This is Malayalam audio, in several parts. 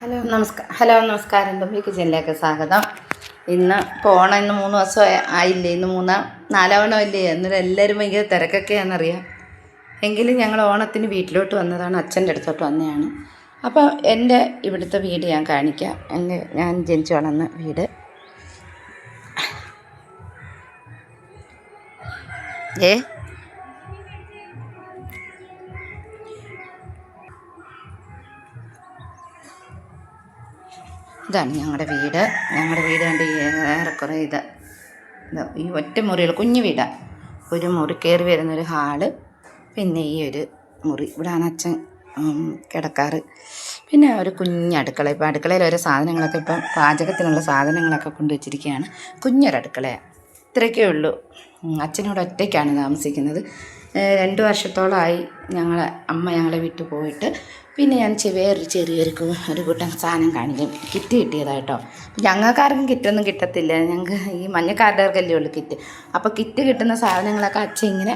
ഹലോ നമസ്കാരം. ബംബി കിച്ചനിലേക്ക് സ്വാഗതം. ഇന്ന് പോകണം. ഇന്ന് 3 ദിവസം ആയില്ലേ, ഇന്ന് 4 ഇല്ലേ. എന്നിട്ട് എല്ലാവരും ഭയങ്കര തിരക്കൊക്കെയാണെന്നറിയാം. എങ്കിലും ഞങ്ങൾ ഓണത്തിന് വീട്ടിലോട്ട് വന്നതാണ്, അച്ഛൻ്റെ അടുത്തോട്ട് വന്നതാണ്. അപ്പോൾ എൻ്റെ ഇവിടുത്തെ വീട് ഞാൻ കാണിക്കാം. ഞാൻ ജനിച്ചു വളർന്ന വീട്. ഇതാണ് ഞങ്ങളുടെ വീട്. കണ്ട് ഏറെക്കുറെ ഈ ഒറ്റ മുറികൾ, കുഞ്ഞു വീടാണ്. ഒരു മുറി കയറി വരുന്നൊരു ഹാള്, പിന്നെ ഈ ഒരു മുറി, ഇവിടെയാണ് അച്ഛൻ കിടക്കാറ്. പിന്നെ ഒരു കുഞ്ഞടുക്കള. ഇപ്പോൾ അടുക്കളയിൽ ഓരോ സാധനങ്ങളൊക്കെ, ഇപ്പം പാചകത്തിനുള്ള സാധനങ്ങളൊക്കെ കൊണ്ടുവച്ചിരിക്കുകയാണ്. കുഞ്ഞൊരടുക്കളയാണ്. ഇത്രയൊക്കെ ഉള്ളൂ. അച്ഛനോട് ഒറ്റയ്ക്കാണ് താമസിക്കുന്നത്. 2 വർഷത്തോളമായി ഞങ്ങളെ വിട്ടു പോയിട്ട്. പിന്നെ ഞാൻ വേറൊരു ചെറിയൊരു കൂട്ടം സാധനം കാണിക്കും. കിറ്റ് കിട്ടിയതായിട്ടോ. ഞങ്ങൾക്കാർക്കും കിറ്റൊന്നും കിട്ടത്തില്ല. ഞങ്ങൾക്ക് ഈ മഞ്ഞക്കാർഡർക്കല്ലേ ഉള്ളൂ കിറ്റ്. അപ്പോൾ കിറ്റ് കിട്ടുന്ന സാധനങ്ങളൊക്കെ അച്ഛൻ ഇങ്ങനെ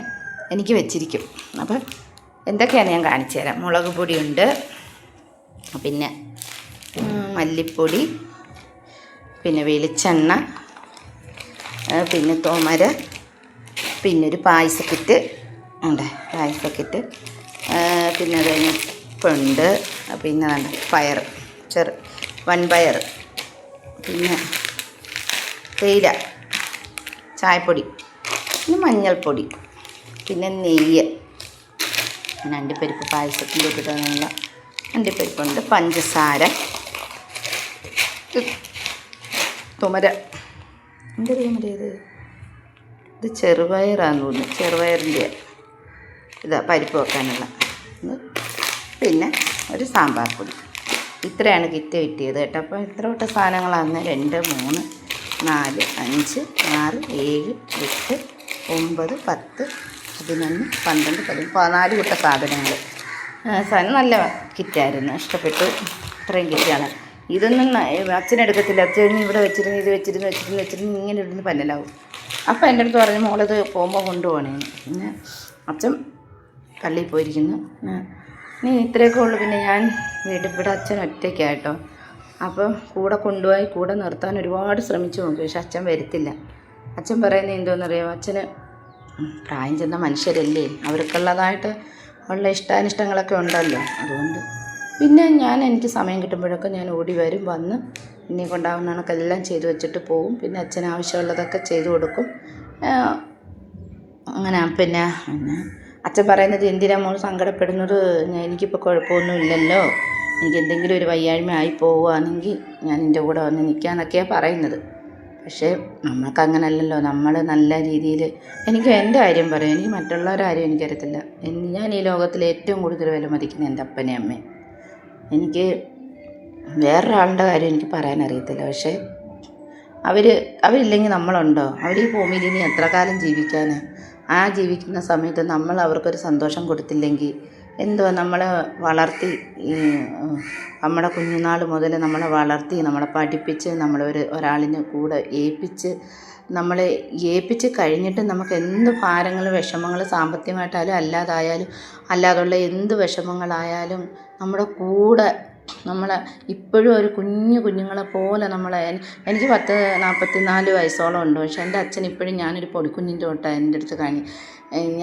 എനിക്ക് വെച്ചിരിക്കും. അപ്പോൾ എന്തൊക്കെയാണ് ഞാൻ കാണിച്ചു തരാം. മുളക് പൊടിയുണ്ട്, പിന്നെ മല്ലിപ്പൊടി, പിന്നെ വെളിച്ചെണ്ണ, പിന്നെ തോമര, പിന്നെ ഒരു പായസക്കിറ്റ് ഉണ്ട്, പായസക്കിറ്റ്, പിന്നെ അത് കഴിഞ്ഞ് ഉണ്ട്. പിന്നെ പയർ, വൻപയർ, പിന്നെ തേയില, ചായപ്പൊടി, പിന്നെ മഞ്ഞൾപ്പൊടി, പിന്നെ നെയ്യ്, പിന്നെ അണ്ടിപ്പരിപ്പ്, പായസത്തിൻ്റെ ഇട്ടിട്ടുള്ള അണ്ടിപ്പരിപ്പുണ്ട്, പഞ്ചസാര, തുമര, എൻ്റെ തുമര ഇത് ചെറുപയറാന്ന് തോന്നുന്നു, ചെറുപയറിൻ്റെ പരിപ്പ് വെക്കാനുള്ള, പിന്നെ ഒരു സാമ്പാർ പൊടി. ഇത്രയാണ് കിറ്റ് കിട്ടിയത് കേട്ടോ. അപ്പോൾ ഇത്ര തൊട്ട് സാധനങ്ങളാണ്. 2, 3, 4, 5, 6, 7, 8, 9, 10, 11, 12, 14 കൂട്ട സാധനങ്ങൾ. സാധനം നല്ല കിറ്റായിരുന്നു, ഇഷ്ടപ്പെട്ടു. ഇത്രയും കിറ്റാണ്. ഇതൊന്നും അച്ഛനെടുക്കത്തില്ല. അച്ഛൻ ഇവിടെ വെച്ചിരുന്ന് ഇങ്ങനെ ഇരുന്ന് പന്നലാവും. അപ്പോൾ എൻ്റെ അടുത്ത് പറഞ്ഞു, മോളത് പോകുമ്പോൾ കൊണ്ടുപോകണേന്ന്. പിന്നെ അച്ഛൻ പള്ളിയിൽ പോയിരിക്കുന്നു. നീ ഇത്രയൊക്കെ ഉള്ളൂ. പിന്നെ ഞാൻ ഇവിടെ അച്ഛൻ ഒറ്റയ്ക്കായിട്ടോ. അപ്പം കൂടെ നിർത്താൻ ഒരുപാട് ശ്രമിച്ചു നോക്കി. പക്ഷെ അച്ഛൻ വരത്തില്ല. അച്ഛൻ പറയുന്നത് എന്തോന്നറിയാമോ, അച്ഛന് പ്രായം ചെന്ന മനുഷ്യരല്ലേ, അവർക്കുള്ളതായിട്ട് ഉള്ള ഇഷ്ടാനിഷ്ടങ്ങളൊക്കെ ഉണ്ടല്ലോ. അതുകൊണ്ട് പിന്നെ എനിക്ക് സമയം കിട്ടുമ്പോഴൊക്കെ ഞാൻ ഓടി വരും, വന്ന് എന്നെ കൊണ്ടാവുന്ന കണക്കെല്ലാം ചെയ്തു വെച്ചിട്ട് പോവും. പിന്നെ അച്ഛന് ആവശ്യമുള്ളതൊക്കെ ചെയ്തു കൊടുക്കും. അങ്ങനെ പിന്നെ അച്ഛൻ പറയുന്നത്, എന്തിനാ മോൾ സങ്കടപ്പെടുന്നത്, എനിക്കിപ്പോൾ കുഴപ്പമൊന്നുമില്ലല്ലോ, എനിക്ക് എന്തെങ്കിലും ഒരു വയ്യായ്മ ആയി പോവുകയാണെങ്കിൽ ഞാൻ എൻ്റെ കൂടെ വന്ന് നിൽക്കാമെന്നൊക്കെയാണ് പറയുന്നത്. പക്ഷേ നമ്മൾക്കങ്ങനല്ലല്ലോ. നമ്മൾ നല്ല രീതിയിൽ, എനിക്ക് എൻ്റെ കാര്യം പറയും, എനിക്ക് മറ്റുള്ളവരുടെ കാര്യം എനിക്കറിയത്തില്ല. ഞാൻ ഈ ലോകത്തിൽ ഏറ്റവും കൂടുതൽ വില മതിക്കുന്ന എൻ്റെ അപ്പനെയും അമ്മയും. എനിക്ക് വേറൊരാളുടെ കാര്യം എനിക്ക് പറയാനറിയത്തില്ല. പക്ഷേ അവരില്ലെങ്കിൽ നമ്മളുണ്ടോ? അവർ ഈ ഭൂമിയിൽ ഇനി എത്ര കാലം ജീവിക്കാനാണ്? ആ ജീവിക്കുന്ന സമയത്ത് നമ്മൾ അവർക്കൊരു സന്തോഷം കൊടുത്തില്ലെങ്കിൽ എന്തുവാ? നമ്മളെ വളർത്തി, നമ്മുടെ കുഞ്ഞുനാൾ മുതൽ നമ്മളെ വളർത്തി, നമ്മളെ പഠിപ്പിച്ച്, ഒരാളിന് കൂടെ ഏൽപ്പിച്ച് കഴിഞ്ഞിട്ട് നമുക്ക് എന്ത് ഭാരങ്ങൾ, വിഷമങ്ങൾ, സാമ്പത്തികമായിട്ടായാലും അല്ലാതുള്ള എന്ത് വിഷമങ്ങളായാലും നമ്മുടെ കൂടെ ഇപ്പോഴും ഒരു കുഞ്ഞുങ്ങളെ പോലെ എനിക്ക് 44 വയസ്സോളം ഉണ്ട്. പക്ഷെ എൻ്റെ അച്ഛൻ ഇപ്പോഴും ഞാനൊരു പൊടിക്കുഞ്ഞിൻ്റെ കൂട്ടാണ് എൻ്റെ അടുത്ത്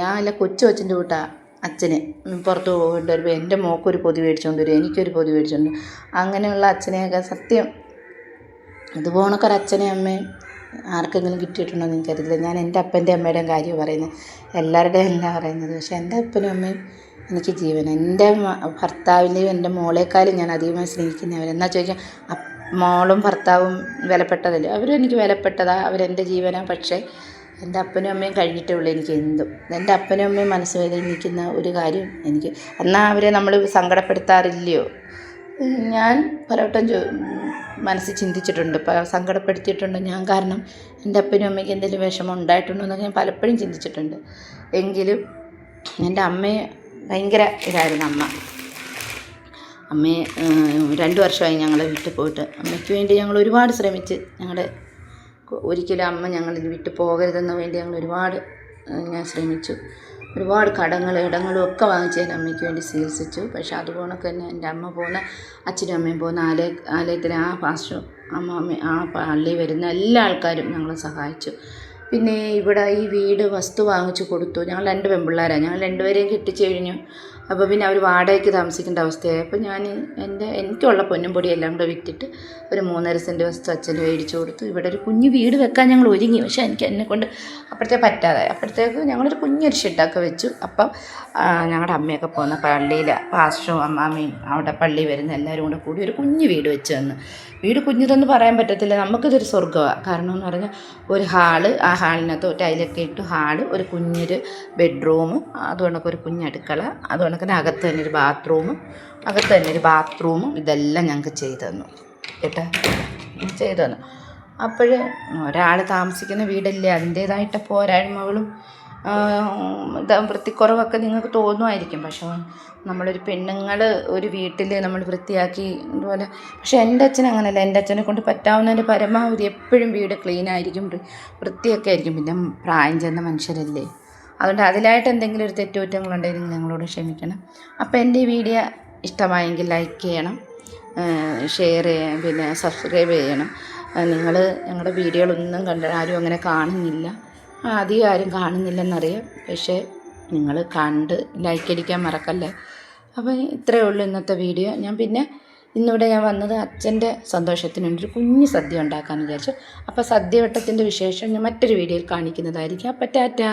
ഞാനല്ല കൊച്ചിൻ്റെ കൂട്ടാണ് അച്ഛന്. പുറത്ത് പോകേണ്ടി വരുമ്പോൾ എൻ്റെ മോക്കൊരു പൊതി മേടിച്ചുകൊണ്ട് വരും, എനിക്കൊരു പൊതി മേടിച്ചുകൊണ്ട്, അങ്ങനെയുള്ള അച്ഛനെയൊക്കെ സത്യം ഇതുപോണക്കൊരു അച്ഛനെയും അമ്മയും ആർക്കെങ്കിലും കിട്ടിയിട്ടുണ്ടോ എന്ന് എനിക്കറിയില്ല. ഞാൻ എൻ്റെ അപ്പൻ്റെ അമ്മയുടെയും കാര്യം പറയുന്നത്, എല്ലാവരുടെയും അല്ല പറയുന്നത്. പക്ഷെ എൻ്റെ അപ്പനും അമ്മയും എനിക്ക് ജീവൻ. എൻ്റെ ഭർത്താവിനെയും എൻ്റെ മോളേക്കാളും ഞാൻ അധികമായി സ്നേഹിക്കുന്നവരെന്നാ ചോദിക്കാം. മോളും ഭർത്താവും വിലപ്പെട്ടതല്ലേ, അവരും എനിക്ക് വിലപ്പെട്ടതാണ്, അവരെൻ്റെ ജീവനാണ്. പക്ഷേ എൻ്റെ അപ്പനും അമ്മയും കഴിഞ്ഞിട്ടേ ഉള്ളൂ എനിക്ക് എന്തും. എൻ്റെ അപ്പനും അമ്മയും മനസ്സ് വേദനിക്കുന്ന ഒരു കാര്യം എനിക്ക്, എന്നാൽ അവരെ നമ്മൾ സങ്കടപ്പെടുത്താറില്ലയോ? ഞാൻ പലവട്ടം മനസ്സിൽ ചിന്തിച്ചിട്ടുണ്ട്, സങ്കടപ്പെടുത്തിയിട്ടുണ്ട് ഞാൻ. കാരണം എൻ്റെ അപ്പനും അമ്മയ്ക്ക് എന്തെങ്കിലും വിഷമം ഉണ്ടായിട്ടുണ്ടോ എന്നൊക്കെ ഞാൻ പലപ്പോഴും ചിന്തിച്ചിട്ടുണ്ട്. എങ്കിലും എൻ്റെ അമ്മയെ ഭയങ്കര ഇതായിരുന്നു അമ്മയെ 2 വർഷമായി ഞങ്ങളെ വിട്ടു പോയിട്ട്. അമ്മയ്ക്ക് വേണ്ടി ഞങ്ങൾ ഒരുപാട് ശ്രമിച്ച്, ഒരിക്കലും അമ്മ ഞങ്ങൾ വിട്ടു പോകരുതെന്ന് വേണ്ടി ഞങ്ങൾ ഒരുപാട് ഞാൻ ശ്രമിച്ചു. ഒരുപാട് ഇടങ്ങളും ഒക്കെ വാങ്ങിച്ച് ഞാൻ അമ്മയ്ക്ക് വേണ്ടി ചികിത്സിച്ചു. പക്ഷെ അതുപോലൊക്കെ തന്നെ എൻ്റെ അമ്മ പോകുന്ന അച്ഛനും അമ്മയും പോകുന്ന ആലയത്തിൽ ആ പാസ്റ്ററും ആ പള്ളി വരുന്ന എല്ലാ ആൾക്കാരും ഞങ്ങളെ സഹായിച്ചു. പിന്നെ ഇവിടെ ഈ വീട് വസ്തു വാങ്ങിച്ചു കൊടുത്തു. ഞങ്ങൾ 2 പെൺപിള്ളേരാണ്. ഞങ്ങൾ 2 പേരെയും കെട്ടിച്ചു കഴിഞ്ഞു. അപ്പോൾ പിന്നെ അവർ വാടകയ്ക്ക് താമസിക്കേണ്ട അവസ്ഥയായി. അപ്പോൾ ഞാൻ എനിക്കുള്ള പൊന്നും പൊടിയും എല്ലാം കൂടെ വിറ്റിട്ട് ഒരു 3.5 സെൻറ്റ് വസ്തു അച്ഛന് മേടിച്ചു കൊടുത്തു. ഇവിടെ ഒരു കുഞ്ഞു വീട് വെക്കാൻ ഞങ്ങൾ ഒരുങ്ങി. പക്ഷേ എന്നെക്കൊണ്ട് അപ്പോഴത്തേക്ക് പറ്റാതെ. അപ്പോഴത്തേക്ക് ഞങ്ങളൊരു കുഞ്ഞൊരു ഷെഡൊക്കെ വെച്ചു. അപ്പം ഞങ്ങളുടെ അമ്മയൊക്കെ പോകുന്ന പള്ളിയിൽ പാസ്റ്ററും അമ്മാമ്മയും അവിടെ പള്ളി വരുന്ന എല്ലാവരും കൂടി ഒരു കുഞ്ഞു വീട് വെച്ച് തന്നു. വീട് കുഞ്ഞിതെന്ന് പറയാൻ പറ്റത്തില്ല, നമുക്കിതൊരു സ്വർഗ്ഗമാണ്. കാരണം എന്ന് പറഞ്ഞാൽ ഒരു ഹാള്, ആ ഹാളിനകത്ത് ടൈലൊക്കെ ഇട്ട് ഹാള്, ഒരു കുഞ്ഞൊരു ബെഡ്റൂം, അതുകൊണ്ടൊക്കെ ഒരു കുഞ്ഞടുക്കള, അതുകൊണ്ടൊക്കെ അകത്ത് തന്നെ ഒരു ബാത്റൂമും ഇതെല്ലാം ഞങ്ങൾക്ക് ചെയ്തു തന്നു കേട്ടോ, ചെയ്തു തന്നു. അപ്പോൾ ഒരാൾ താമസിക്കുന്ന വീടല്ലേ, അതിൻ്റേതായിട്ട് പോരായ്മകളും വൃത്തിക്കുറവൊക്കെ നിങ്ങൾക്ക് തോന്നുമായിരിക്കും. പക്ഷേ നമ്മളൊരു പെണ്ണുങ്ങൾ ഒരു വീട്ടിൽ നമ്മൾ വൃത്തിയാക്കി ഇതുപോലെ. പക്ഷേ എൻ്റെ അച്ഛൻ അങ്ങനെയല്ല. എൻ്റെ അച്ഛനെ കൊണ്ട് പറ്റാവുന്നതിൻ്റെ പരമാവധി എപ്പോഴും വീട് ക്ലീനായിരിക്കും, വൃത്തിയൊക്കെ ആയിരിക്കും. പിന്നെ പ്രായം ചെന്ന മനുഷ്യരല്ലേ, അതുകൊണ്ട് അതിലായിട്ട് എന്തെങ്കിലും ഒരു തെറ്റുകുറ്റങ്ങളുണ്ടെങ്കിൽ ഞങ്ങളോട് ക്ഷമിക്കണം. അപ്പോൾ എൻ്റെ ഈ വീഡിയോ ഇഷ്ടമായെങ്കിൽ ലൈക്ക് ചെയ്യണം, ഷെയർ ചെയ്യാൻ, പിന്നെ സബ്സ്ക്രൈബ് ചെയ്യണം. നിങ്ങൾ ഞങ്ങളുടെ വീഡിയോകളൊന്നും ആരും അങ്ങനെ കാണുന്നില്ല, അധികം ആരും കാണുന്നില്ലെന്നറിയാം. പക്ഷേ നിങ്ങൾ കണ്ട് ലൈക്ക് അടിക്കാൻ മറക്കല്ലേ. അപ്പോൾ ഇത്രയേ ഉള്ളൂ ഇന്നത്തെ വീഡിയോ. ഇന്നിവിടെ ഞാൻ വന്നത് അച്ഛൻ്റെ സന്തോഷത്തിന് വേണ്ടി ഒരു കുഞ്ഞ് സദ്യ ഉണ്ടാക്കാമെന്ന് വിചാരിച്ചു. അപ്പോൾ സദ്യ വട്ടത്തിൻ്റെ വിശേഷം ഞാൻ മറ്റൊരു വീഡിയോയിൽ കാണിക്കുന്നതായിരിക്കും. അപ്പോൾ ടാറ്റാ.